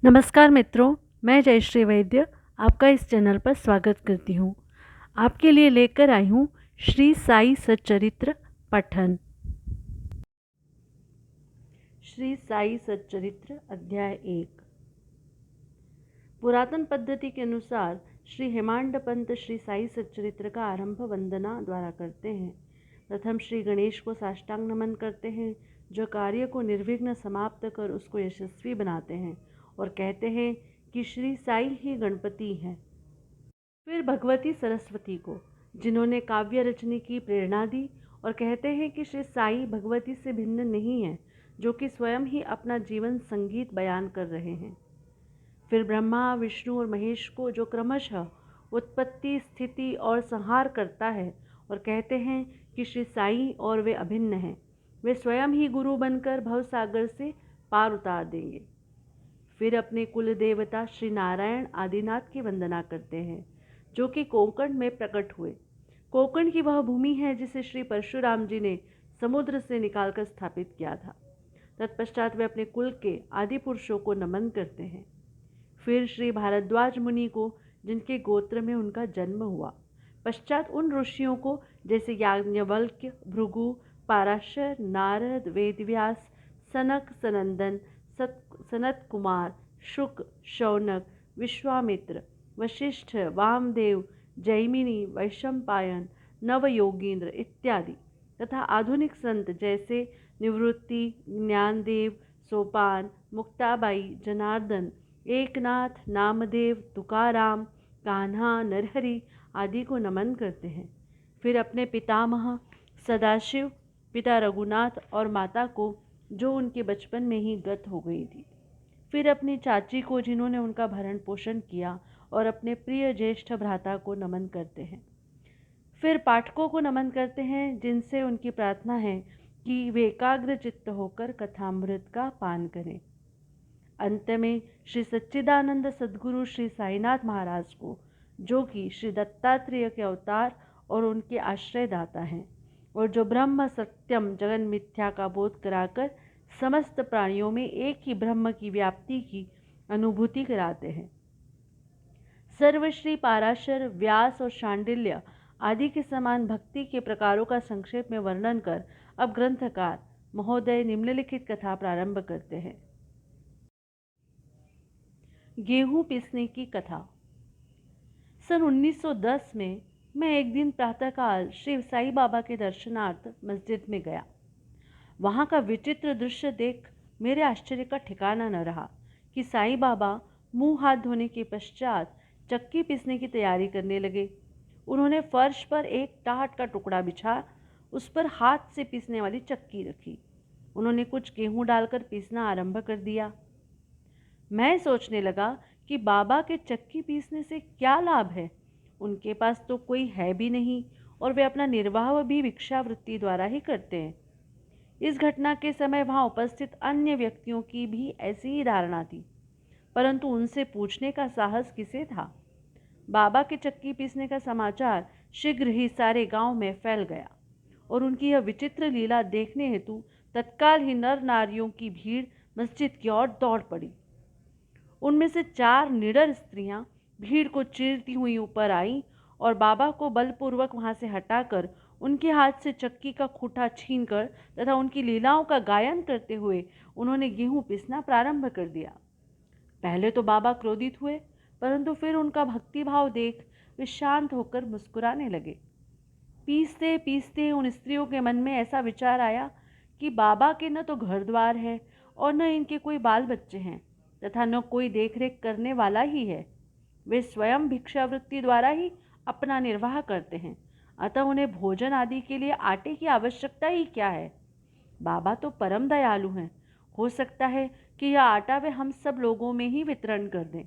नमस्कार मित्रों, मैं जयश्री वैद्य आपका इस चैनल पर स्वागत करती हूँ। आपके लिए लेकर आई हूँ श्री साई सच्चरित्र पठन। श्री साई सच्चरित्र अध्याय 1। पुरातन पद्धति के अनुसार श्री हेमांड पंत श्री साई सच्चरित्र का आरंभ वंदना द्वारा करते हैं। प्रथम श्री गणेश को साष्टांग नमन करते हैं, जो कार्य को निर्विघ्न समाप्त कर उसको यशस्वी बनाते हैं, और कहते हैं कि श्री साई ही गणपति हैं। फिर भगवती सरस्वती को, जिन्होंने काव्य रचने की प्रेरणा दी, और कहते हैं कि श्री साई भगवती से भिन्न नहीं है, जो कि स्वयं ही अपना जीवन संगीत बयान कर रहे हैं। फिर ब्रह्मा, विष्णु और महेश को, जो क्रमशः उत्पत्ति, स्थिति और संहार करता है, और कहते हैं कि श्री साई और वे अभिन्न हैं, वे स्वयं ही गुरु बनकर भवसागर से पार उतार देंगे। फिर अपने कुल देवता श्री नारायण आदिनाथ की वंदना करते हैं, जो कि कोंकण में प्रकट हुए। कोंकण की वह भूमि है जिसे श्री परशुराम जी ने समुद्र से निकालकर स्थापित किया था। तत्पश्चात वे अपने कुल के आदि पुरुषों को नमन करते हैं। फिर श्री भारद्वाज मुनि को, जिनके गोत्र में उनका जन्म हुआ। पश्चात उन ऋषियों को, जैसे याज्ञवल्क्य, भृगु, पाराशर, नारद, वेदव्यास, सनक, सनंदन, सनत कुमार, शुक, शौनक, विश्वामित्र, वशिष्ठ, वामदेव, जैमिनी, वैशंपायन, नवयोगींद्र इत्यादि, तथा आधुनिक संत जैसे निवृत्ति, ज्ञानदेव, सोपान, मुक्ताबाई, जनार्दन, एकनाथ, नामदेव, तुकाराम, कान्हा, नरहरि आदि को नमन करते हैं। फिर अपने पितामह सदाशिव, पिता रघुनाथ और माता को, जो उनके बचपन में ही गत हो गई थी। फिर अपनी चाची को, जिन्होंने उनका भरण पोषण किया, और अपने प्रिय ज्येष्ठ भ्राता को नमन करते हैं। फिर पाठकों को नमन करते हैं, जिनसे उनकी प्रार्थना है कि वे एकाग्र चित्त होकर कथामृत का पान करें। अंत में श्री सच्चिदानंद सद्गुरु श्री साईनाथ महाराज को, जो कि श्री दत्तात्रेय के अवतार और उनके आश्रयदाता हैं, और जो ब्रह्म सत्यम जगन मिथ्या का बोध कराकर समस्त प्राणियों में एक ही ब्रह्म की व्याप्ति की अनुभूति कराते हैं। सर्वश्री पाराशर, व्यास और शांडिल्य आदि के समान भक्ति के प्रकारों का संक्षेप में वर्णन कर अब ग्रंथकार महोदय निम्नलिखित कथा प्रारंभ करते हैं। गेहूं पीसने की कथा। सन 1910 में मैं एक दिन प्रातःकाल श्री साई बाबा के दर्शनार्थ मस्जिद में गया। वहाँ का विचित्र दृश्य देख मेरे आश्चर्य का ठिकाना न रहा कि साई बाबा मुंह हाथ धोने के पश्चात चक्की पीसने की तैयारी करने लगे। उन्होंने फर्श पर एक टाट का टुकड़ा बिछा उस पर हाथ से पीसने वाली चक्की रखी। उन्होंने कुछ गेहूं डालकर पीसना आरंभ कर दिया। मैं सोचने लगा कि बाबा के चक्की पीसने से क्या लाभ है। उनके पास तो कोई है भी नहीं, और वे अपना निर्वाह भी भिक्षावृत्ति द्वारा ही करते हैं। इस घटना के समय वहां उपस्थित अन्य व्यक्तियों की भी ऐसी ही धारणा थी, परंतु उनसे पूछने का साहस किसे था। बाबा के चक्की पीसने का समाचार शीघ्र ही सारे गांव में फैल गया, और उनकी यह विचित्र लीला देखने हेतु तत्काल ही नर नारियों की भीड़ मस्जिद की ओर दौड़ पड़ी। उनमें से 4 निडर स्त्रियां भीड़ को चीरती हुई ऊपर आईं, और बाबा को बलपूर्वक वहां से हटाकर उनके हाथ से चक्की का खूंटा छीनकर तथा उनकी लीलाओं का गायन करते हुए उन्होंने गेहूं पीसना प्रारंभ कर दिया। पहले तो बाबा क्रोधित हुए, परंतु फिर उनका भक्तिभाव देख वे शांत होकर मुस्कुराने लगे। पीसते पीसते उन स्त्रियों के मन में ऐसा विचार आया कि बाबा के न तो घर द्वार है, और न इनके कोई बाल बच्चे हैं, तथा न कोई देखरेख करने वाला ही है। वे स्वयं भिक्षावृत्ति द्वारा ही अपना निर्वाह करते हैं, अतः उन्हें भोजन आदि के लिए आटे की आवश्यकता ही क्या है। बाबा तो परम दयालु हैं, हो सकता है कि यह आटा वे हम सब लोगों में ही वितरण कर दें।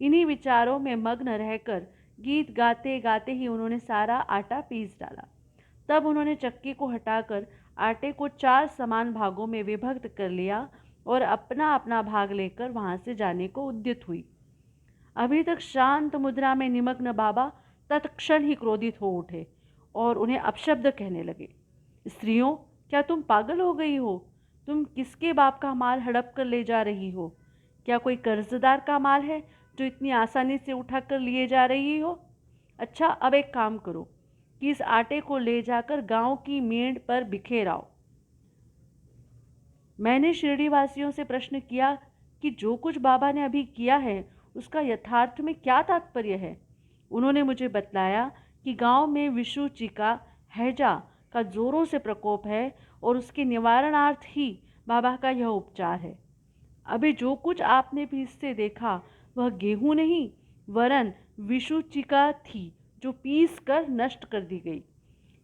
इन्हीं विचारों में मग्न रहकर गीत गाते गाते ही उन्होंने सारा आटा पीस डाला। तब उन्होंने चक्की को हटाकर आटे को 4 समान भागों में विभक्त कर लिया, और अपना अपना भाग लेकर वहां से जाने को उद्यत हुई। अभी तक शांत मुद्रा में निमग्न बाबा तत्क्षण ही क्रोधित हो उठे और उन्हें अपशब्द कहने लगे। स्त्रियों, क्या तुम पागल हो गई हो? तुम किसके बाप का माल हड़प कर ले जा रही हो? क्या कोई कर्जदार का माल है जो इतनी आसानी से उठाकर लिए जा रही हो? अच्छा, अब एक काम करो कि इस आटे को ले जाकर गांव की मेड़ पर बिखेराओ। मैंने शिरडी वासियों से प्रश्न किया कि जो कुछ बाबा ने अभी किया है उसका यथार्थ में क्या तात्पर्य है। उन्होंने मुझे बतलाया कि गांव में विषुची का हैजा का जोरों से प्रकोप है और उसके निवारणार्थ ही बाबा का यह उपचार है। अभी जो कुछ आपने भी इससे देखा वह गेहूं नहीं वरन विषुचिका थी जो पीस कर नष्ट कर दी गई।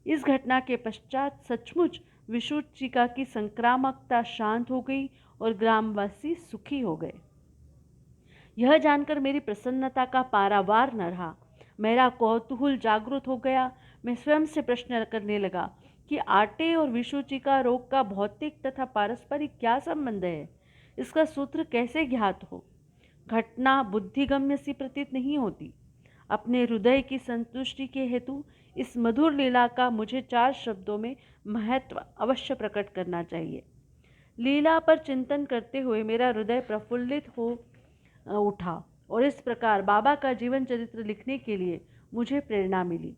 इस घटना के पश्चात सचमुच विषुचिका की संक्रामकता शांत हो गई और ग्रामवासी सुखी हो गए। यह जानकर मेरी प्रसन्नता का पारावार न रहा। मेरा कौतूहल जागृत हो गया। मैं स्वयं से प्रश्न करने लगा कि आटे और विषुचिका रोग का भौतिक तथा पारस्परिक क्या संबंध है, इसका सूत्र कैसे ज्ञात हो। घटना बुद्धिगम्य सी प्रतीत नहीं होती। अपने हृदय की संतुष्टि के हेतु इस मधुर लीला का मुझे 4 शब्दों में महत्व अवश्य प्रकट करना चाहिए। लीला पर चिंतन करते हुए मेरा हृदय प्रफुल्लित हो उठा और इस प्रकार बाबा का जीवन चरित्र लिखने के लिए मुझे प्रेरणा मिली।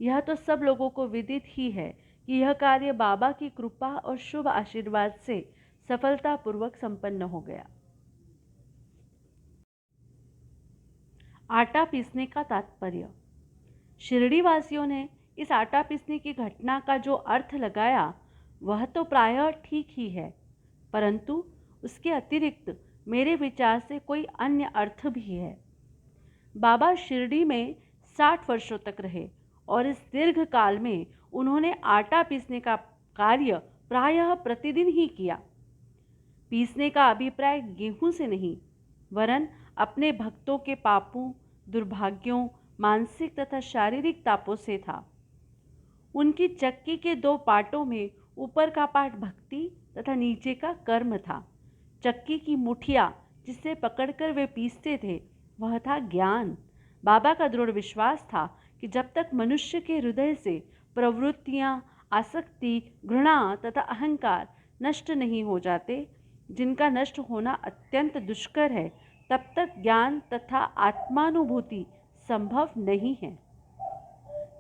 यह तो सब लोगों को विदित ही है कि यह कार्य बाबा की कृपा और शुभ आशीर्वाद से सफलतापूर्वक संपन्न हो गया। आटा पीसने का तात्पर्य। शिरडी वासियों ने इस आटा पीसने की घटना का जो अर्थ लगाया वह तो प्रायः ठीक ही है, परंतु उसके अतिरिक्त मेरे विचार से कोई अन्य अर्थ भी है। बाबा शिरडी में 60 वर्षों तक रहे और इस दीर्घ काल में उन्होंने आटा पीसने का कार्य प्रायः प्रतिदिन ही किया। पीसने का अभिप्राय गेहूं से नहीं वरन अपने भक्तों के पापों, दुर्भाग्यों, मानसिक तथा शारीरिक तापों से था। उनकी चक्की के 2 पाटों में ऊपर का पाट भक्ति तथा नीचे का कर्म था। चक्की की मुठिया जिसे पकड़कर वे पीसते थे वह था ज्ञान। बाबा का दृढ़ विश्वास था कि जब तक मनुष्य के हृदय से प्रवृत्तियां, आसक्ति, घृणा तथा अहंकार नष्ट नहीं हो जाते, जिनका नष्ट होना अत्यंत दुष्कर है, तब तक ज्ञान तथा आत्मानुभूति संभव नहीं है।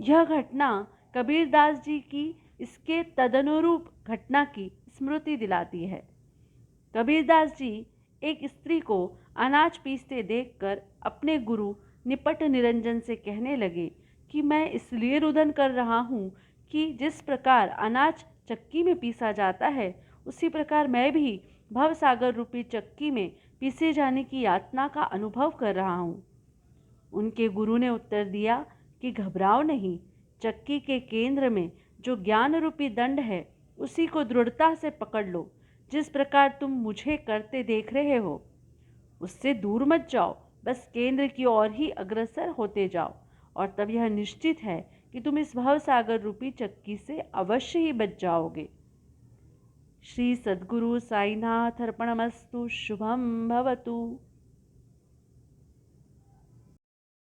यह घटना कबीरदास जी की इसके तदनुरूप घटना की स्मृति दिलाती है। कबीरदास जी एक स्त्री को अनाज पीसते देखकर अपने गुरु निपट निरंजन से कहने लगे कि मैं इसलिए रुदन कर रहा हूँ कि जिस प्रकार अनाज चक्की में पीसा जाता है उसी प्रकार मैं भी भवसागर रूपी चक्की में पीसे जाने की यातना का अनुभव कर रहा हूँ। उनके गुरु ने उत्तर दिया कि घबराओ नहीं, चक्की के केंद्र में जो ज्ञान रूपी दंड है उसी को दृढ़ता से पकड़ लो। जिस प्रकार तुम मुझे करते देख रहे हो उससे दूर मत जाओ, बस केंद्र की ओर ही अग्रसर होते जाओ और तब यह निश्चित है कि तुम इस भवसागर रूपी चक्की से अवश्य ही बच जाओगे। श्री सद्गुरु साईनाथ अर्पणमस्तु। शुभम भवतु।